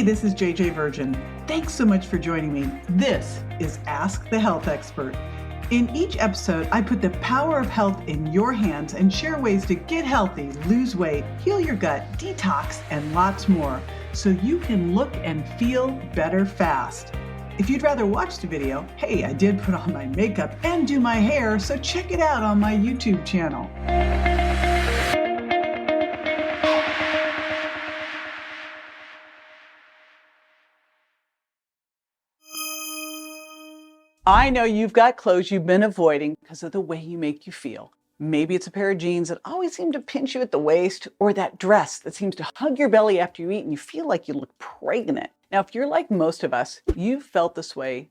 Hey, this is JJ Virgin. Thanks so much for joining me. This is Ask the Health Expert. In each episode, I put the power of health in your hands and share ways to get healthy, lose weight, heal your gut, detox, and lots more, so you can look and feel better fast. If you'd rather watch the video, hey, I did put on my makeup and do my hair, so check it out on my YouTube channel. I know you've got clothes you've been avoiding because of the way you make you feel. Maybe it's a pair of jeans that always seem to pinch you at the waist, or that dress that seems to hug your belly after you eat and you feel like you look pregnant. Now, if you're like most of us, you've felt this way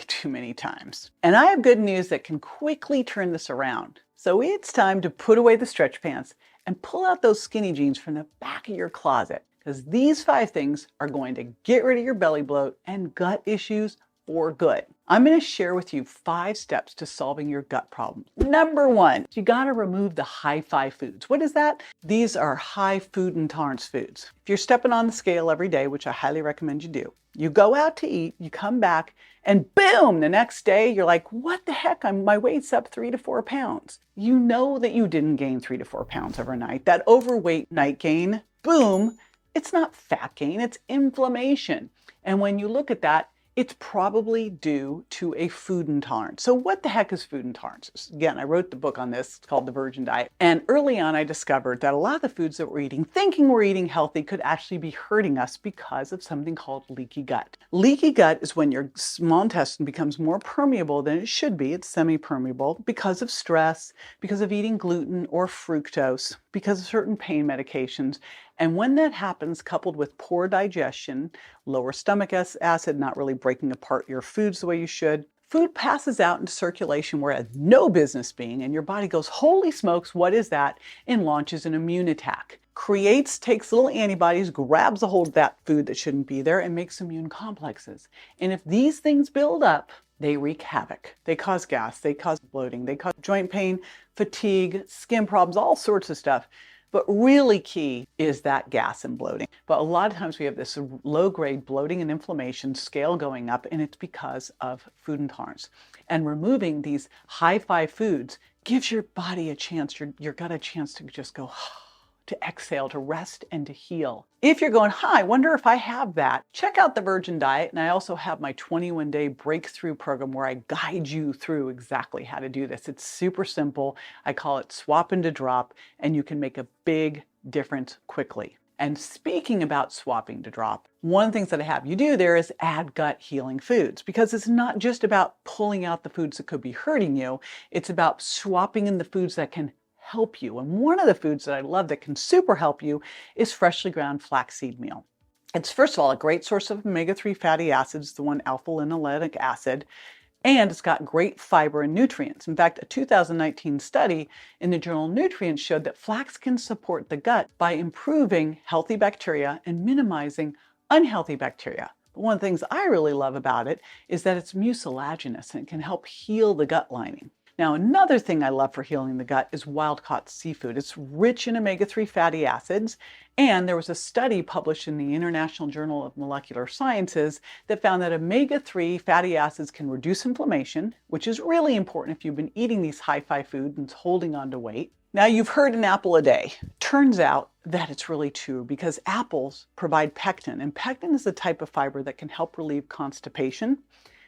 too many times. And I have good news that can quickly turn this around. So it's time to put away the stretch pants and pull out those skinny jeans from the back of your closet, because these 5 things are going to get rid of your belly bloat and gut issues for good. I'm going to share with you 5 steps to solving your gut problem. Number 1, you got to remove the high-fi foods. What is that? These are high food intolerance foods. If you're stepping on the scale every day, which I highly recommend you do, you go out to eat, you come back, and boom, the next day you're like, what the heck? My weight's up 3 to 4 pounds. You know that you didn't gain 3 to 4 pounds overnight. That overweight night gain, boom, it's not fat gain, it's inflammation. And when you look at that, it's probably due to a food intolerance. So what the heck is food intolerance? Again, I wrote the book on this. It's called The Virgin Diet. And early on, I discovered that a lot of the foods that we're eating, thinking we're eating healthy, could actually be hurting us because of something called leaky gut. Leaky gut is when your small intestine becomes more permeable than it should be. It's semi-permeable because of stress, because of eating gluten or fructose, because of certain pain medications. And when that happens, coupled with poor digestion, lower stomach acid, not really breaking apart your foods the way you should, food passes out into circulation where it has no business being, and your body goes, holy smokes, what is that? And launches an immune attack. Takes little antibodies, grabs a hold of that food that shouldn't be there, and makes immune complexes. And if these things build up, they wreak havoc. They cause gas, they cause bloating, they cause joint pain, fatigue, skin problems, all sorts of stuff. But really key is that gas and bloating. But a lot of times we have this low-grade bloating and inflammation scale going up, and it's because of food intolerance. And removing these high-fi foods gives your body a chance, your gut a chance to just go, to exhale, to rest, and to heal. If you're going, I wonder if I have that, check out The Virgin Diet. And I also have my 21-day breakthrough program where I guide you through exactly how to do this. It's super simple. I call it swap and to drop, and you can make a big difference quickly. And speaking about swapping to drop, one of the things that I have you do there is add gut healing foods, because it's not just about pulling out the foods that could be hurting you. It's about swapping in the foods that can help you. And one of the foods that I love that can super help you is freshly ground flaxseed meal. It's, first of all, a great source of omega-3 fatty acids, the one alpha-linolenic acid, and it's got great fiber and nutrients. In fact, a 2019 study in the journal Nutrients showed that flax can support the gut by improving healthy bacteria and minimizing unhealthy bacteria. But one of the things I really love about it is that it's mucilaginous and it can help heal the gut lining. Now, another thing I love for healing the gut is wild-caught seafood. It's rich in omega-3 fatty acids, and there was a study published in the International Journal of Molecular Sciences that found that omega-3 fatty acids can reduce inflammation, which is really important if you've been eating these high-fi foods and holding on to weight. Now, you've heard an apple a day. Turns out that it's really true, because apples provide pectin, and pectin is the type of fiber that can help relieve constipation.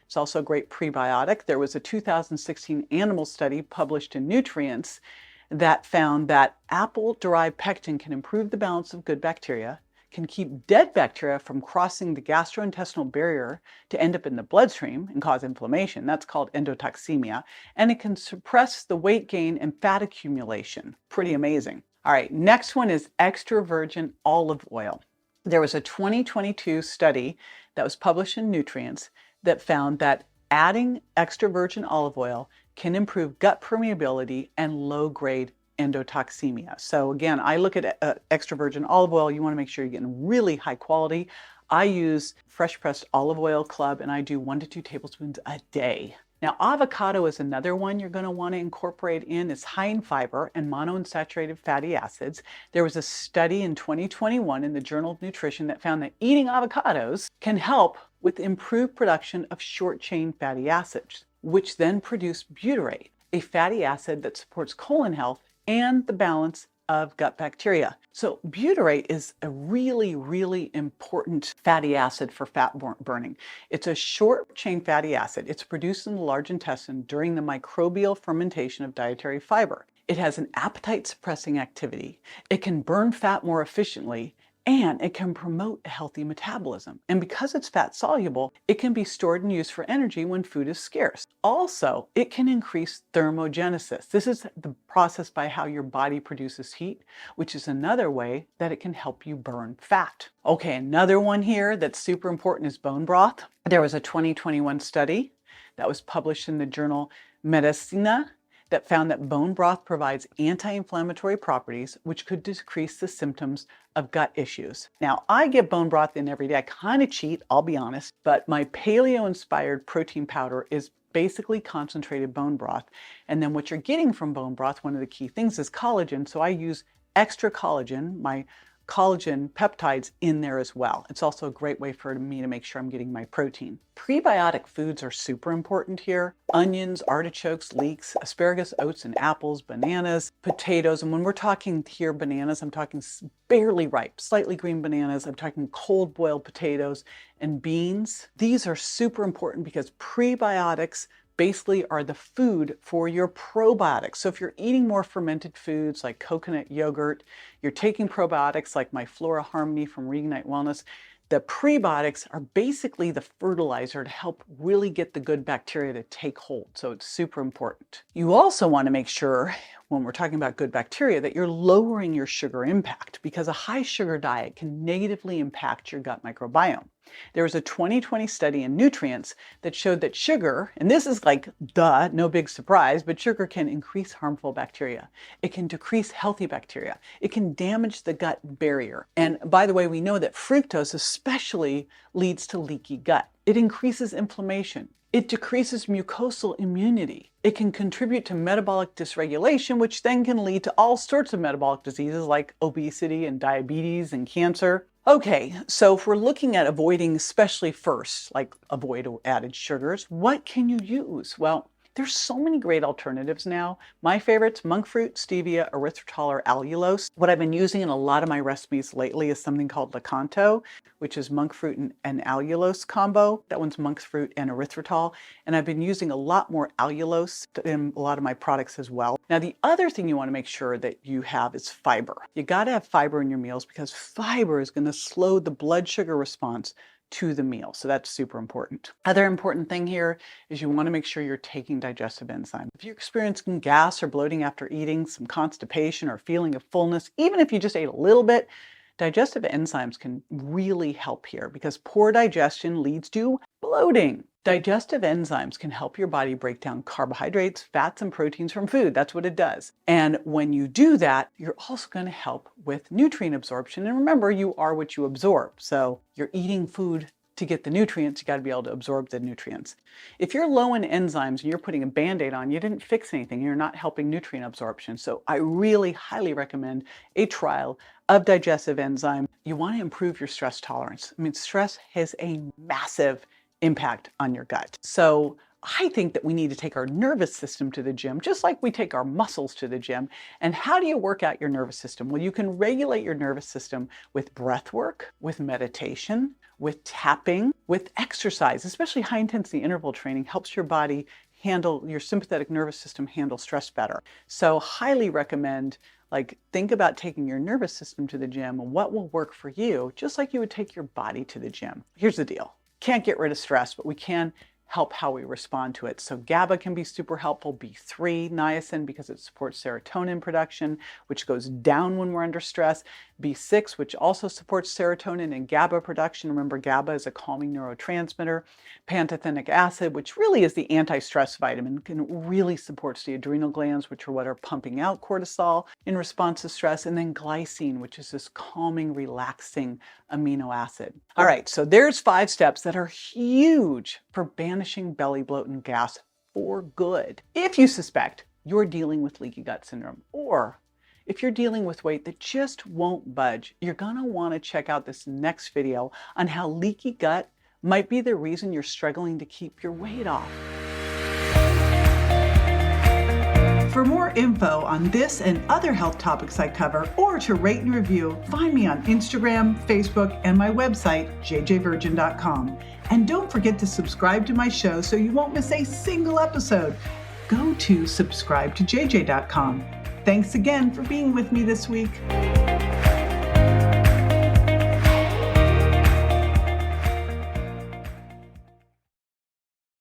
It's also a great prebiotic. There was a 2016 animal study published in Nutrients that found that apple-derived pectin can improve the balance of good bacteria, can keep dead bacteria from crossing the gastrointestinal barrier to end up in the bloodstream and cause inflammation. That's called endotoxemia. And it can suppress the weight gain and fat accumulation. Pretty amazing. All right, next one is extra virgin olive oil. There was a 2022 study that was published in Nutrients that found that adding extra virgin olive oil can improve gut permeability and low-grade endotoxemia. So again, I look at extra virgin olive oil. You want to make sure you're getting really high quality. I use fresh pressed olive oil club, and I do 1 to 2 tablespoons a day. Now, avocado is another one you're going to want to incorporate in. It's high in fiber and monounsaturated fatty acids. There was a study in 2021 in the Journal of Nutrition that found that eating avocados can help with improved production of short-chain fatty acids, which then produce butyrate, a fatty acid that supports colon health and the balance of gut bacteria. So butyrate is a really, really important fatty acid for fat burning. It's a short-chain fatty acid. It's produced in the large intestine during the microbial fermentation of dietary fiber. It has an appetite-suppressing activity. It can burn fat more efficiently, and it can promote a healthy metabolism. And because it's fat soluble, it can be stored and used for energy when food is scarce. Also, it can increase thermogenesis. This is the process by how your body produces heat, which is another way that it can help you burn fat. Okay, another one here that's super important is bone broth. There was a 2021 study that was published in the journal Medicina that found that bone broth provides anti-inflammatory properties, which could decrease the symptoms of gut issues. Now, I get bone broth in every day. I kind of cheat, I'll be honest, but my paleo-inspired protein powder is basically concentrated bone broth. And then what you're getting from bone broth, one of the key things is collagen. So I use extra collagen, my collagen peptides in there as well. It's also a great way for me to make sure I'm getting my protein. Prebiotic foods are super important here. Onions, artichokes, leeks, asparagus, oats, and apples, bananas, potatoes. And when we're talking here bananas, I'm talking barely ripe, slightly green bananas. I'm talking cold boiled potatoes and beans. These are super important because prebiotics basically are the food for your probiotics. So if you're eating more fermented foods like coconut yogurt, you're taking probiotics like my Flora Harmony from Reignite Wellness, the prebiotics are basically the fertilizer to help really get the good bacteria to take hold. So it's super important. You also want to make sure when we're talking about good bacteria that you're lowering your sugar impact because a high sugar diet can negatively impact your gut microbiome. There was a 2020 study in Nutrients that showed that sugar, and this is like, duh, no big surprise, but sugar can increase harmful bacteria. It can decrease healthy bacteria. It can damage the gut barrier. And by the way, we know that fructose especially leads to leaky gut. It increases inflammation. It decreases mucosal immunity. It can contribute to metabolic dysregulation, which then can lead to all sorts of metabolic diseases like obesity and diabetes and cancer. Okay, so if we're looking at avoiding, especially first, like avoid added sugars, what can you use? Well, there's so many great alternatives now. My favorites, monk fruit, stevia, erythritol, or allulose. What I've been using in a lot of my recipes lately is something called Lakanto, which is monk fruit and allulose combo. That one's monk fruit and erythritol. And I've been using a lot more allulose in a lot of my products as well. Now, the other thing you want to make sure that you have is fiber. You got to have fiber in your meals because fiber is going to slow the blood sugar response to the meal. So that's super important. Other important thing here is you want to make sure you're taking digestive enzymes. If you're experiencing gas or bloating after eating, some constipation or feeling of fullness, even if you just ate a little bit, digestive enzymes can really help here because poor digestion leads to bloating. Digestive enzymes can help your body break down carbohydrates, fats, and proteins from food. That's what it does. And when you do that, you're also going to help with nutrient absorption. And remember, you are what you absorb. So you're eating food to get the nutrients, you got to be able to absorb the nutrients. If you're low in enzymes and you're putting a Band-Aid on, you didn't fix anything. You're not helping nutrient absorption. So I really highly recommend a trial of digestive enzyme. You want to improve your stress tolerance. I mean, stress has a massive impact on your gut. So I think that we need to take our nervous system to the gym, just like we take our muscles to the gym. And how do you work out your nervous system? Well, you can regulate your nervous system with breath work, with meditation, with tapping, with exercise, especially high intensity interval training helps your body handle, your sympathetic nervous system handle stress better. So highly recommend, think about taking your nervous system to the gym and what will work for you, just like you would take your body to the gym. Here's the deal. Can't get rid of stress, but we can help how we respond to it. So GABA can be super helpful, B3, niacin, because it supports serotonin production, which goes down when we're under stress. B6, which also supports serotonin and GABA production. Remember, GABA is a calming neurotransmitter. Pantothenic acid, which really is the anti-stress vitamin, can really supports the adrenal glands, which are what are pumping out cortisol in response to stress. And then glycine, which is this calming, relaxing amino acid. All right, so there's 5 steps that are huge for banishing belly bloat and gas for good. If you suspect you're dealing with leaky gut syndrome, or if you're dealing with weight that just won't budge, you're going to want to check out this next video on how leaky gut might be the reason you're struggling to keep your weight off. For more info on this and other health topics I cover, or to rate and review, find me on Instagram, Facebook, and my website, jjvirgin.com. And don't forget to subscribe to my show so you won't miss a single episode. Go to subscribetoJJ.com. Thanks again for being with me this week.